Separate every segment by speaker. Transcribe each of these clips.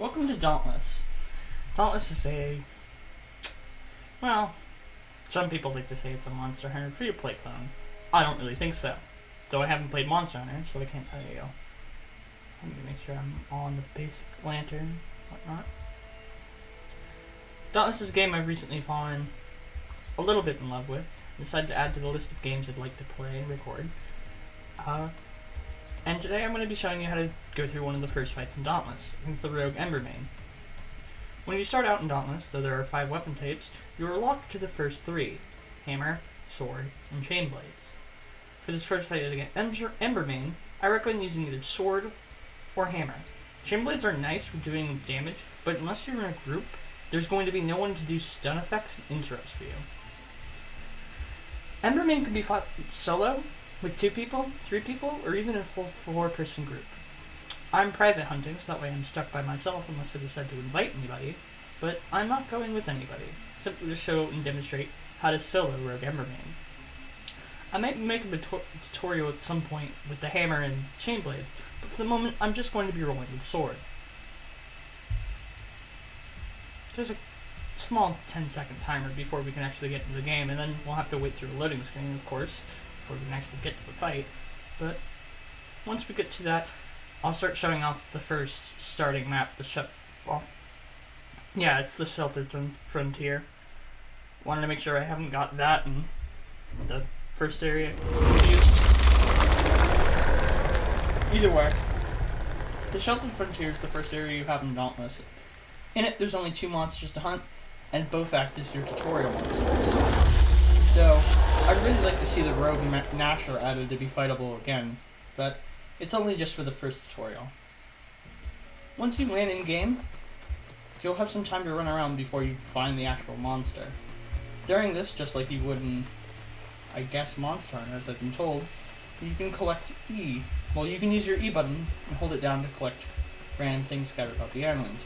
Speaker 1: Welcome to Dauntless. Dauntless is well, some people like to say it's a Monster Hunter free-to-play clone. I don't really think so. Though I haven't played Monster Hunter, so I can't tell you. Let me make sure I'm on the basic lantern, whatnot. Dauntless is a game I've recently fallen a little bit in love with. I decided to add to the list of games I'd like to play and record. And today I'm going to be showing you how to go through one of the first fights in Dauntless, against the rogue Embermane. When you start out in Dauntless, though there are 5 weapon types, you are locked to the first 3, hammer, sword, and chain blades. For this first fight against Embermane, I recommend using either sword or hammer. Chain blades are nice for doing damage, but unless you're in a group, there's going to be no one to do stun effects and interrupts for you. Embermane can be fought solo, with 2 people, 3 people, or even a full 4-person group. I'm private hunting, so that way I'm stuck by myself unless I decide to invite anybody, but I'm not going with anybody, simply to show and demonstrate how to solo rogue Embermane. I might make a tutorial at some point with the hammer and chain blades, but for the moment I'm just going to be rolling with sword. There's a small 10-second timer before we can actually get into the game, and then we'll have to wait through the loading screen, of course, before we can actually get to the fight. But once we get to that, I'll start showing off the first starting map, it's the Sheltered Frontier. Wanted to make sure I haven't got that in the first area confused. Either way, the Sheltered Frontier is the first area you have in Dauntless. In it, there's only 2 monsters to hunt, and both act as your tutorial monsters. So, I'd really like to see the Rogue Nasher added to be fightable again, but it's only just for the first tutorial. Once you land in-game, you'll have some time to run around before you find the actual monster. During this, just like you would in, I guess, Monster Hunter, as I've been told, you can collect E. Well, you can use your E button and hold it down to collect random things scattered about the island.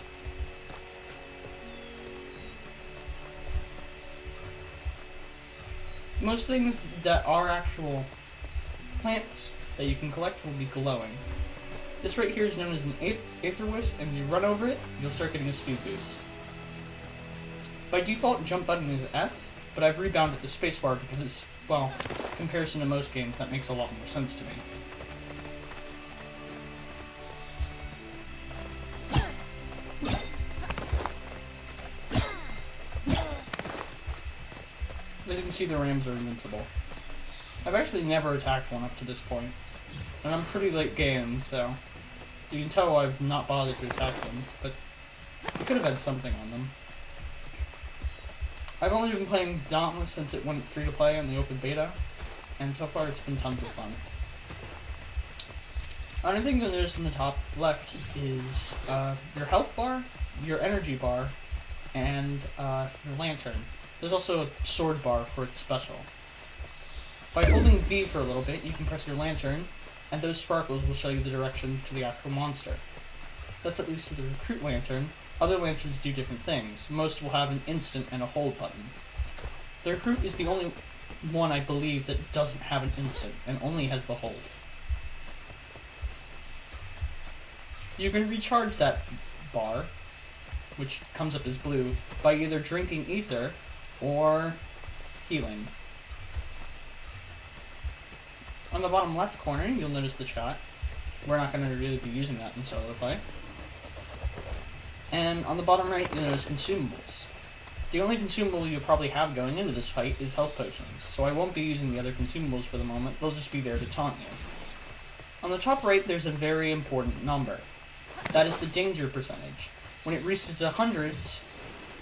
Speaker 1: Most things that are actual plants that you can collect will be glowing. This right here is known as an Aether Wisp, and if you run over it, you'll start getting a speed boost. By default, jump button is F, but I've rebounded the spacebar because, well, in comparison to most games, that makes a lot more sense to me. As you can see, the rams are invincible. I've actually never attacked one up to this point, and I'm pretty late game, so you can tell I've not bothered to attack them, but I could have had something on them. I've only been playing Dauntless since it went free to play in the open beta, and so far it's been tons of fun. Another thing you'll notice in the top left is your health bar, your energy bar, and your lantern. There's also a sword bar for its special. By holding V for a little bit, you can press your lantern, and those sparkles will show you the direction to the actual monster. That's at least for the recruit lantern. Other lanterns do different things. Most will have an instant and a hold button. The recruit is the only one, I believe, that doesn't have an instant, and only has the hold. You can recharge that bar, which comes up as blue, by either drinking ether or healing. On the bottom left corner, you'll notice the chat. We're not going to really be using that in solo play. And on the bottom right, you'll notice consumables. The only consumable you'll probably have going into this fight is health potions, so I won't be using the other consumables for the moment. They'll just be there to taunt you. On the top right, there's a very important number. That is the danger percentage. When it reaches the hundreds,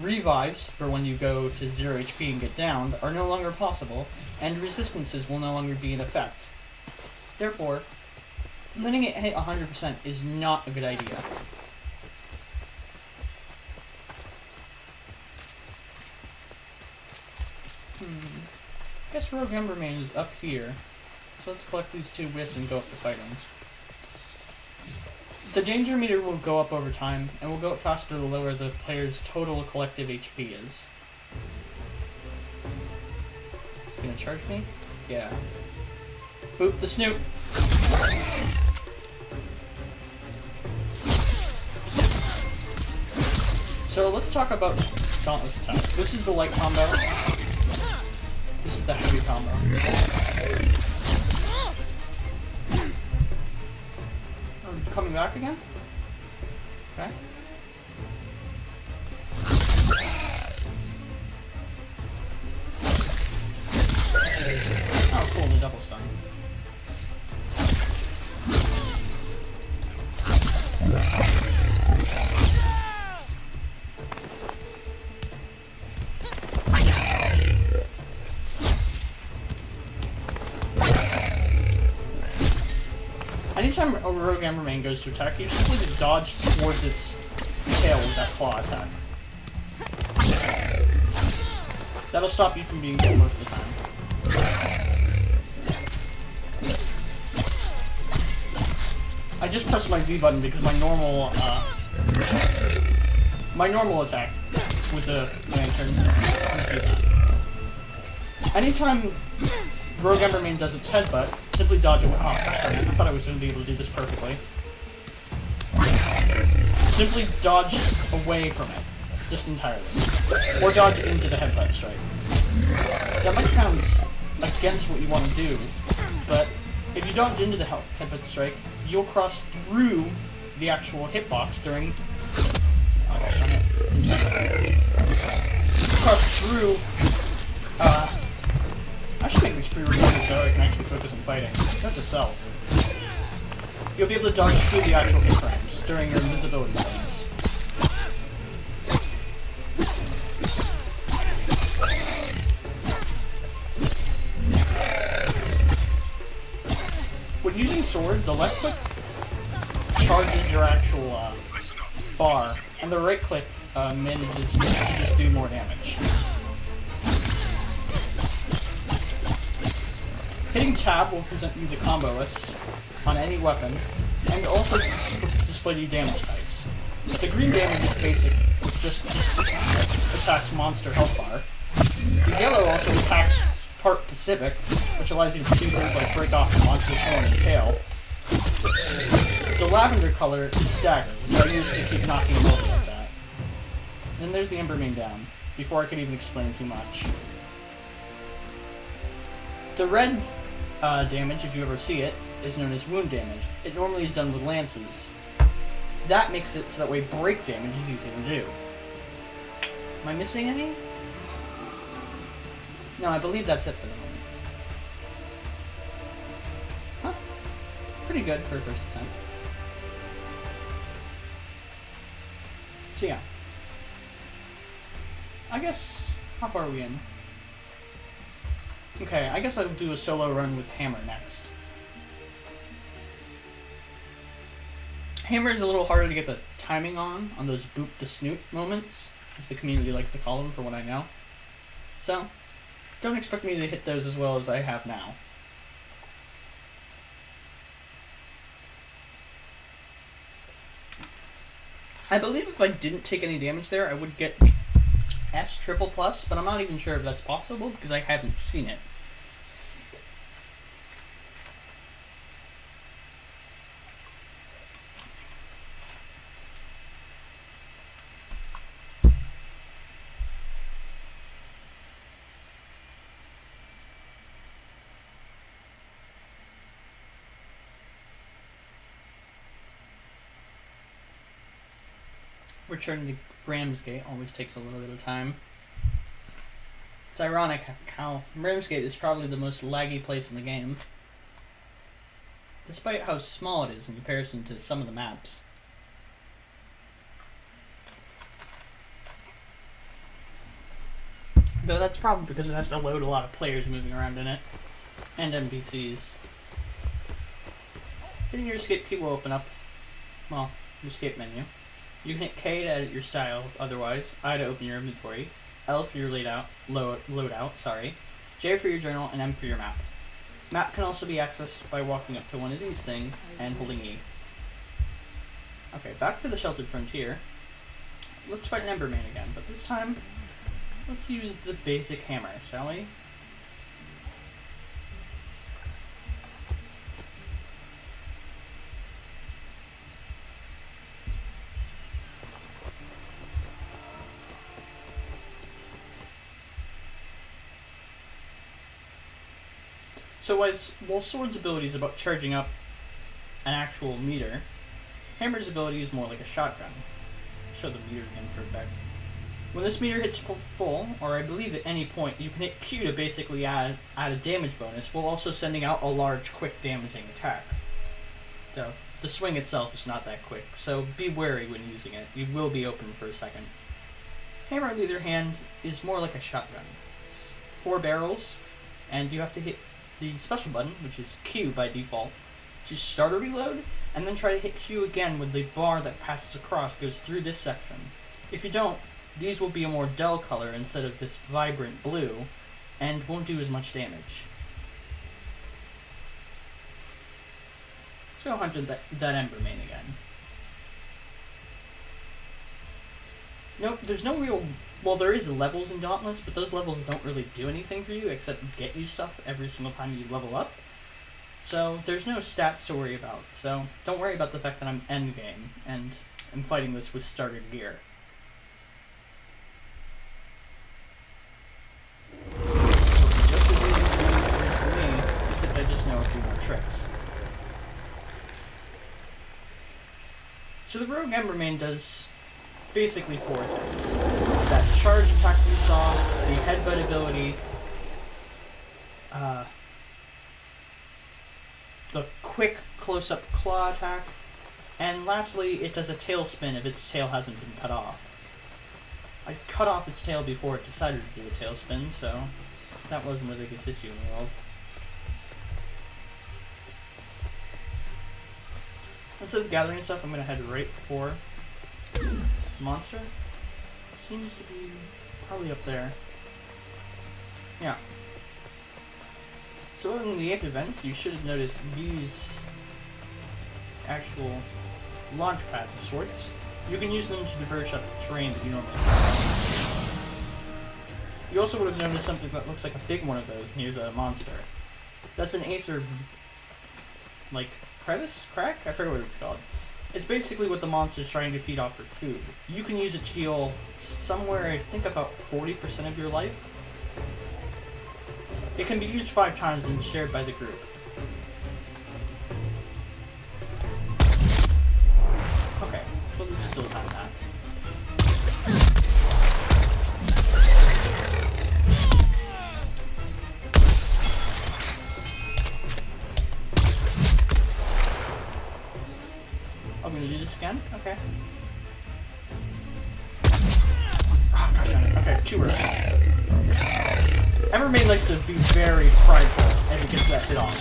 Speaker 1: revives, for when you go to 0 HP and get downed, are no longer possible, and resistances will no longer be in effect. Therefore, letting it hit 100% is not a good idea. I guess Rogue Embermane is up here, so let's collect these 2 wisps and go up to fight him. The danger meter will go up over time, and will go up faster the lower the player's total collective HP is. It's gonna charge me? Yeah. Boop the snoot! So let's talk about Dauntless attack. This is the light combo. This is the heavy combo. Oh, coming back again? Okay. Oh, cool, the double stun. Anytime a Rogue Embermane goes to attack, you just need to dodge towards its tail with that claw attack. That'll stop you from being killed most of the time. I just pressed my V button because my normal attack with the lantern. Anytime Rogue Embermane does its headbutt, simply dodge away. Oh, I thought I was going to be able to do this perfectly. Simply dodge away from it, just entirely, or dodge into the headbutt strike. That might sound against what you want to do, but if you dodge into the headbutt strike, you'll cross through the actual hitbox during. Oh gosh, darn it! Cross through. I should make this pre-recorded so I can actually focus on fighting. Not to self. You'll be able to dodge through the actual hit frames during your invisibility frames. When using sword, the left click charges your actual bar, and the right click manages to just do more damage. Hitting tab will present you the combo list on any weapon, and also display you damage types. The green damage is basic, just attacks monster health bar. The yellow also attacks part Pacific, which allows you to do things like break off the monster's horn and tail. The lavender color is stagger, which I use to keep knocking them over like that. And then there's the Embermane down, before I can even explain too much. The red damage, if you ever see it, is known as wound damage. It normally is done with lances. That makes it so that way break damage is easy to do. Am I missing any? No, I believe that's it for the moment. Huh. Pretty good for a first attempt. So yeah. I guess, how far are we in? Okay, I guess I'll do a solo run with Hammer next. Hammer is a little harder to get the timing on those boop the snoot moments, as the community likes to call them for what I know. So, don't expect me to hit those as well as I have now. I believe if I didn't take any damage there, I would get S triple plus, but I'm not even sure if that's possible because I haven't seen it. Returning to Ramsgate always takes a little bit of time. It's ironic how Ramsgate is probably the most laggy place in the game, despite how small it is in comparison to some of the maps. Though that's probably because it has to load a lot of players moving around in it, and NPCs. Hitting your escape key will open up, well, your escape menu. You can hit K to edit your style, otherwise, I to open your inventory, L for your loadout, J for your journal, and M for your map. Map can also be accessed by walking up to one of these things and holding E. Okay, back to the Sheltered Frontier. Let's fight an Embermane again, but this time, let's use the basic hammer, shall we? So while Sword's ability is about charging up an actual meter, Hammer's ability is more like a shotgun. I'll show the meter again for effect. When this meter hits full, or I believe at any point, you can hit Q to basically add a damage bonus, while also sending out a large, quick damaging attack. So, the swing itself is not that quick, so be wary when using it. You will be open for a second. Hammer, on the other hand, is more like a shotgun. It's 4 barrels, and you have to hit the special button, which is Q by default, to start a reload, and then try to hit Q again when the bar that passes across goes through this section. If you don't, these will be a more dull color instead of this vibrant blue, and won't do as much damage. Let's go hunt that Embermane again. Nope, there's no real... Well, there is levels in Dauntless, but those levels don't really do anything for you except get you stuff every single time you level up. So there's no stats to worry about, so don't worry about the fact that I'm endgame and I'm fighting this with starter gear. Just as easy for me, except I just know a few more tricks. So the Rogue Embermane does basically 4 things. That charge attack we saw, the headbutt ability, the quick close-up claw attack, and lastly, it does a tail spin if its tail hasn't been cut off. I cut off its tail before it decided to do a tail spin, so that wasn't the biggest issue in the world. Instead of gathering stuff, I'm going to head right for monster. It seems to be probably up there. Yeah. So in the Ace events, you should have noticed these actual launch pads of sorts. You can use them to diverge up the terrain that you normally have. You also would have noticed something that looks like a big one of those near the monster. That's an Acer, like, crevice? Crack? I forget what it's called. It's basically what the monster's trying to feed off for food. You can use it to heal somewhere, I think, about 40% of your life. It can be used 5 times and shared by the group. Okay, we'll just still time that. I'm gonna do this again? Okay. Oh, gosh darn it. Okay, 2 early. Embermane likes to be very prideful as it gets that hit off.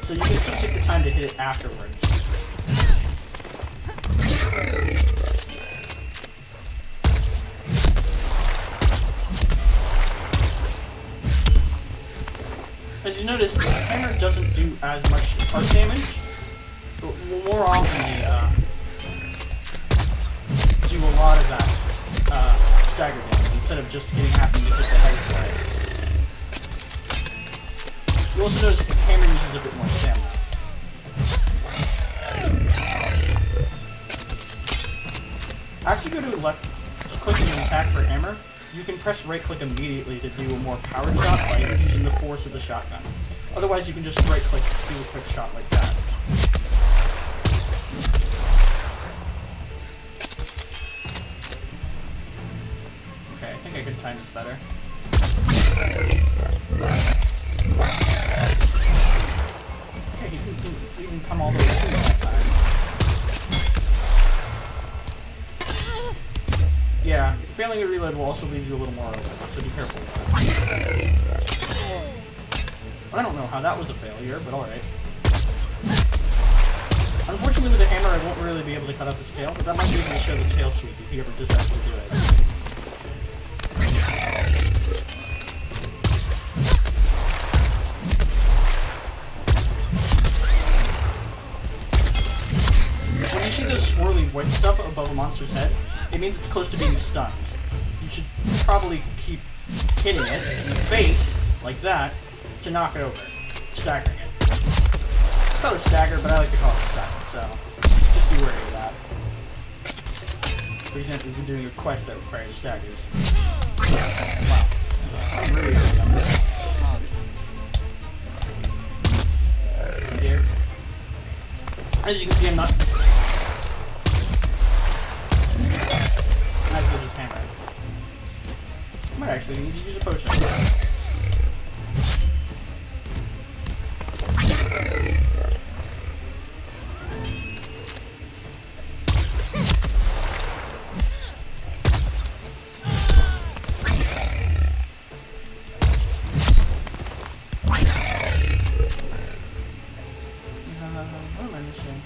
Speaker 1: So you can still take the time to hit it afterwards. As you notice, the hammer doesn't do as much arc damage, but more often they do a lot of that stagger damage instead of just hitting half and you hit the head fly. You also notice the hammer uses a bit more stamina. After you go to left click and attack for hammer, you can press right click immediately to do a more powered shot by using the force of the shotgun. Otherwise you can just right click to do a quick shot like that. Okay, I think I can time this better. Okay, you can come all the way through that time. Yeah, failing a reload will also leave you a little more open, so be careful with that. I don't know how that was a failure, but alright. Unfortunately with the hammer I won't really be able to cut off his tail, but that might be able to show the tail sweep if he ever decides to do it. When you see those swirly white stuff above a monster's head, it means it's close to being stunned. You should probably keep hitting it in the face, like that, to knock it over, staggering it. It's called a stagger, but I like to call it a stagger, so just be wary of that. For example, if you're doing a quest that requires staggers. Wow. I'm really good on this. As you can see, I'm not as good as hammer. I might actually need to use a potion. What am I missing?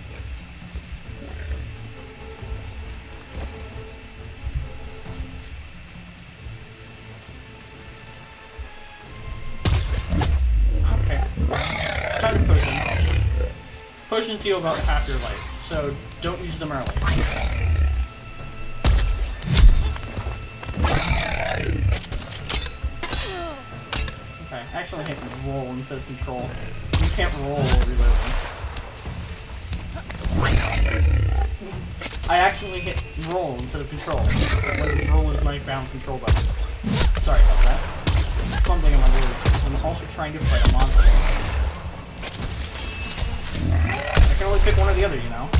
Speaker 1: Okay. Time to potion. Potions heal about half your life, so don't use them early. Okay, actually I hit roll instead of control. You can't roll while reloading. I accidentally hit roll instead of control. When roll is my ground control button. Sorry about that. I'm fumbling on my words. I'm also trying to fight a monster. I can only pick one or the other, you know?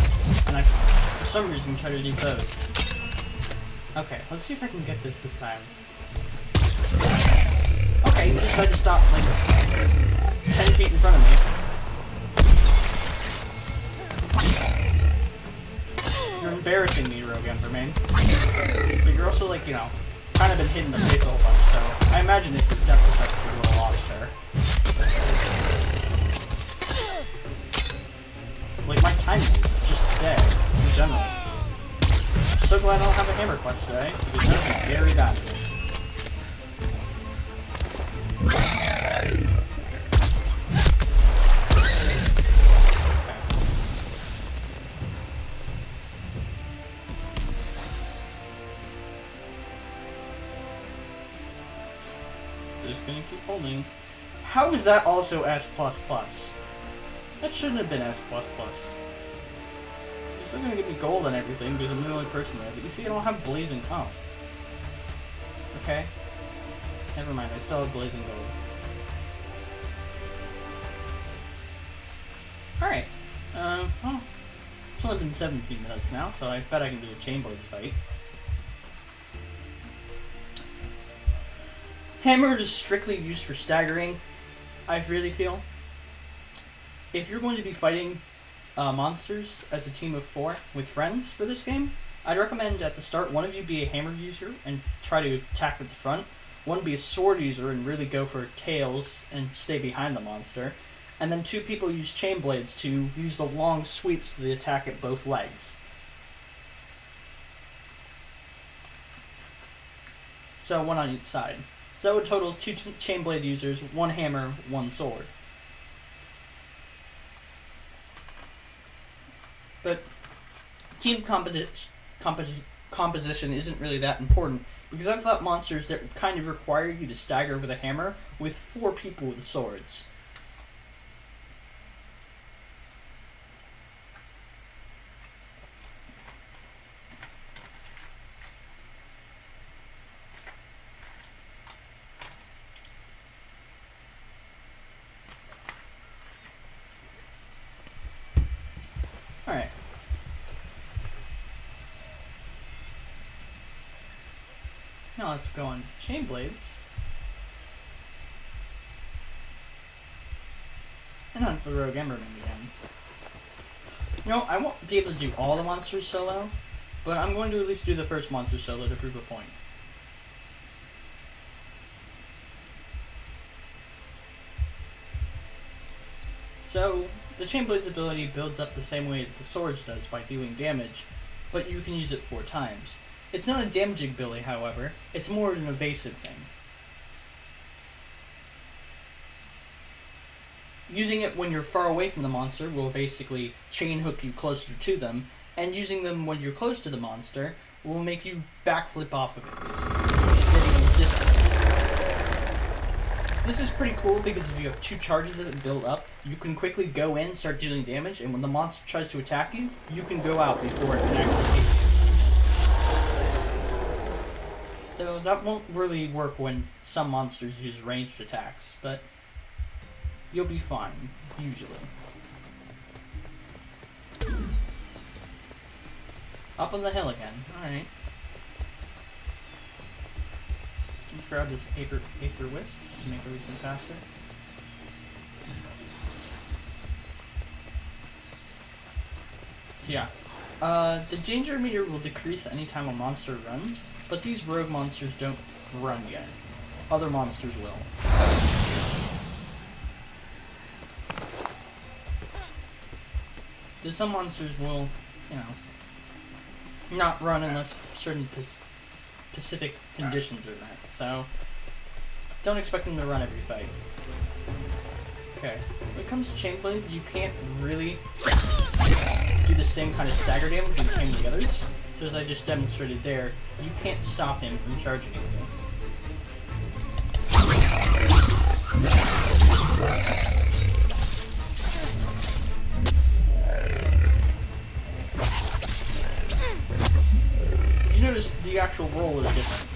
Speaker 1: And I, for some reason, try to do both. Okay, let's see if I can get this time. Okay, you decided to stop, like, 10 feet in front of me. You're embarrassing me, Rogue Embermane. But you're also, like, you know, kind of been hit in the face a whole bunch, so I imagine if your depth perception is a little off, sir. Like, my timing is just today, in general. I'm so glad I don't have a hammer quest today, because that would be very bad. Just gonna keep holding. How is that also S++? That shouldn't have been S++. You're still gonna give me gold and everything because I'm the only person there, but you see I don't have blazing. Oh. Okay. Never mind, I still have blazing gold. Alright. Well, it's only been 17 minutes now, so I bet I can do a Chainblades fight. Hammer is strictly used for staggering, I really feel. If you're going to be fighting monsters as a team of 4 with friends for this game, I'd recommend at the start one of you be a hammer user and try to attack at the front, one be a sword user and really go for tails and stay behind the monster, and then 2 people use chain blades to use the long sweeps to the attack at both legs. So 1 on each side. So that would total 2 chain blade users, 1 hammer, 1 sword. But team composition isn't really that important, because I've thought monsters that kind of require you to stagger with a hammer with 4 people with swords. Alright. Now let's go on chain blades. And hunt the Rogue Embermane again. You know, I won't be able to do all the monsters solo, but I'm going to at least do the first monster solo to prove a point. So, the Chainblade's ability builds up the same way as the Sword's does by dealing damage, but you can use it 4 times. It's not a damaging ability, however, it's more of an evasive thing. Using it when you're far away from the monster will basically chain hook you closer to them, and using them when you're close to the monster will make you backflip off of it, basically, getting distance. This is pretty cool because if you have 2 charges that build up, you can quickly go in, start dealing damage, and when the monster tries to attack you, you can go out before it can actually hit you. So that won't really work when some monsters use ranged attacks, but you'll be fine, usually. Up on the hill again. Alright. Let's grab this Aether Wisp just to make everything faster. So yeah. The danger meter will decrease anytime a monster runs, but these rogue monsters don't run yet. Other monsters will. Some monsters will, you know, not run unless certain specific conditions are met. So, don't expect them to run every fight. Okay. When it comes to chain blades, you can't really do the same kind of stagger damage you can with the others. So as I just demonstrated there, you can't stop him from charging at you. You notice the actual roll is different.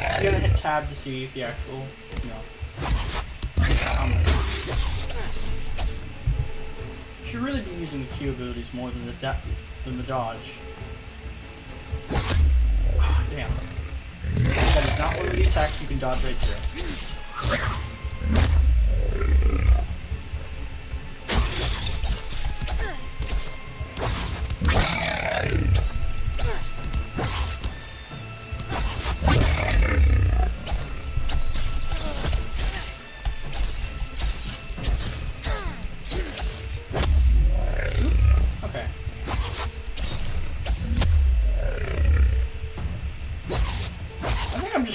Speaker 1: I'm gonna hit tab to see the actual, you know, should really be using the Q abilities more than the dodge. Ah, damn. That is not one of the attacks you can dodge right through.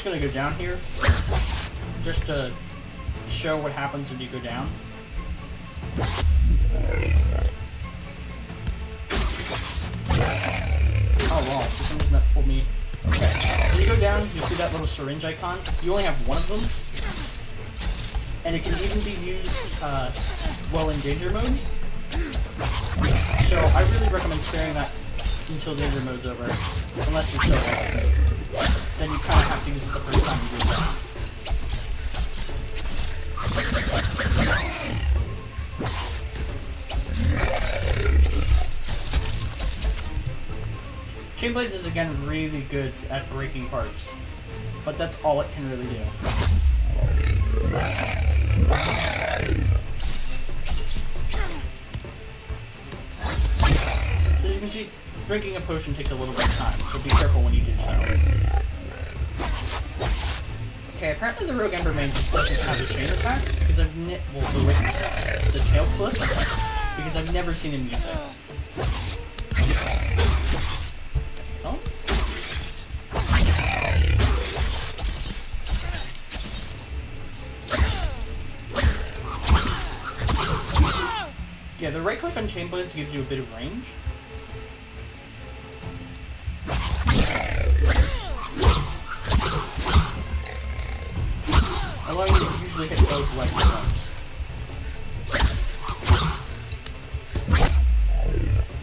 Speaker 1: Gonna go down here just to show what happens when you go down. Oh wow, for some reason that pulled me. Okay, when you go down, you'll see that little syringe icon. You only have one of them, and it can even be used while in danger mode. So I really recommend sparing that until danger mode's over, unless you're so then you kind of have to use it the first time you do that. Chainblades is again really good at breaking parts, but that's all it can really do. As you can see, drinking a potion takes a little bit of time, so be careful when you do so. Okay, apparently the Rogue Embermane just doesn't have a chain attack, because the tail flip, because I've never seen him use it. Oh? Yeah, the right click on chain blades gives you a bit of range. Allowing you to usually hit both legs at once.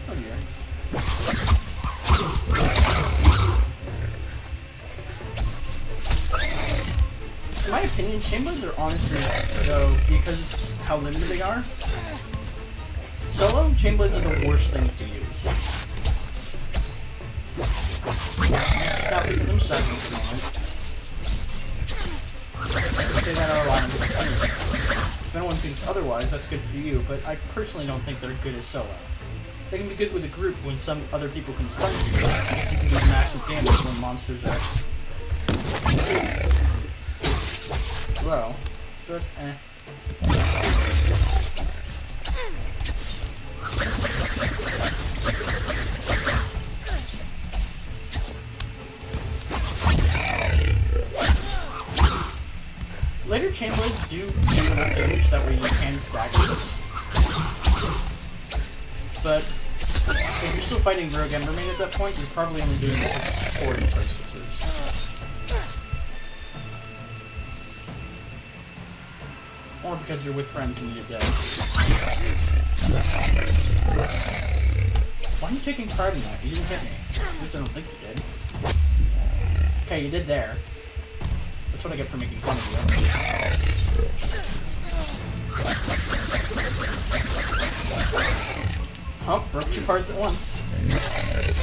Speaker 1: Oh dear. In my opinion, chain blades are honestly, though, because of how limited they are, solo, chain blades are the worst things to use. Not because I'm sucking at the moment. I say that out loud. If anyone thinks otherwise, that's good for you, but I personally don't think they're good as solo. They can be good with a group when some other people can stun you. You can do massive damage when monsters are low. But, later chain blades do enough damage that way you can stack this. But if you're still fighting Rogue Embermane at that point, you're probably only doing it for supporting purposes. Or because you're with friends when you get dead. Wow, Why are you taking pride in that? You didn't hit me. At least I don't think you did. Okay, you did there. That's what I get for making fun of you. Oh, broke 2 cards at once.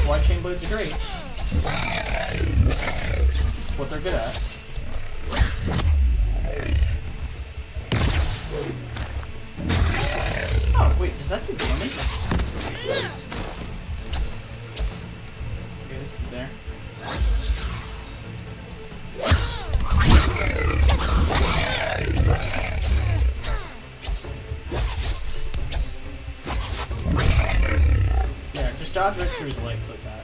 Speaker 1: Why chain blades are great. What they're good at. Oh, wait, does that do damage? Okay, this is there. Yeah, just dodge right through his legs like that.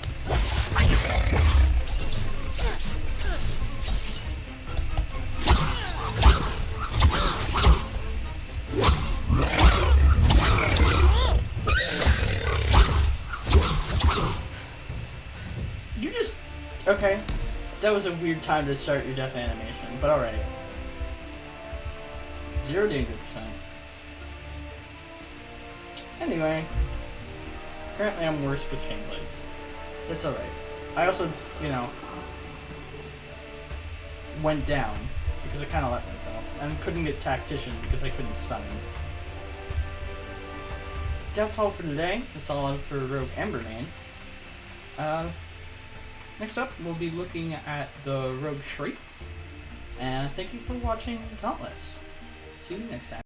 Speaker 1: You just... Okay. That was a weird time to start your death animation, but alright. 0 danger percent. Anyway. Currently I'm worse with chain blades. That's alright. I also, you know, went down because I kind of let myself. And couldn't get Tactician because I couldn't stun him. That's all for today. That's all for Rogue Embermane. Next up, we'll be looking at the Rogue Shriek. And thank you for watching Dauntless. See you next time.